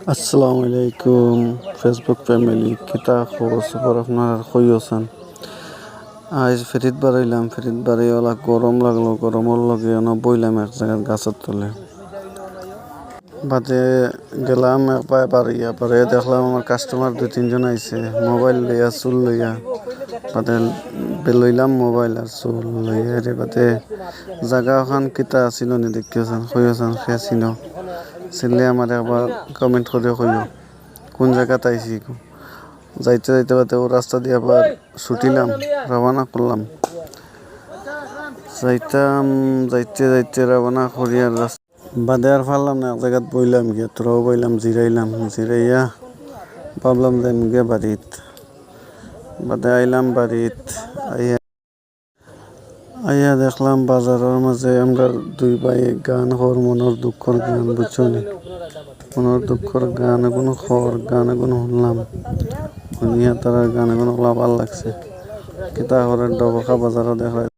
আসসালামু আলাইকুম Facebook family কিতা খবর সবর আপনার কই আছেন। আজ ফেরিত বাড়াইলাম ফেরিত বাড়ি ওলা গরম লাগলো গরমের লগে বইলাম এক জায়গায় গাছের তলে বাদে গেলাম একবার বাড়িয়া পরে দেখলাম আমার কাস্টমার দুই তিনজন আইছে মোবাইল লইয়া চুল লইয়া বাদে লইলাম মোবাইল আর চুল লইয়া রে বাদে জায়গা ওখান কিতা আছিল নি দেখিয়েছেন কই আছেন সে চিন চিনলে আমার একবার কমেন্ট করে কইও কোন জায়গাতে আইসি যাইতে যাইতে বাদে ও রাস্তা দিয়ে আবার ছুটিলাম রওনা করলাম যাইতে যাইতে রওনা করিয়ার বাদে আর পারলাম না এক জায়গাত বইলাম গিয়া তোরাও বইলাম জিরাইয়া ভাবলাম যে গিয়ে বাড়িত বাদে আইলাম বাড়িত আইয়া দেখলাম বাজারের মাঝে আমরা দুই ভাই গান হর মনের দুঃখর গান বুঝছো নি মনের দুঃখর গান এগুলো খর গান এগুলো শুনলাম শুনিয়া তারা গান এগুলো ভাল লাগছে কিতা করে ডবকা বাজারও দেখা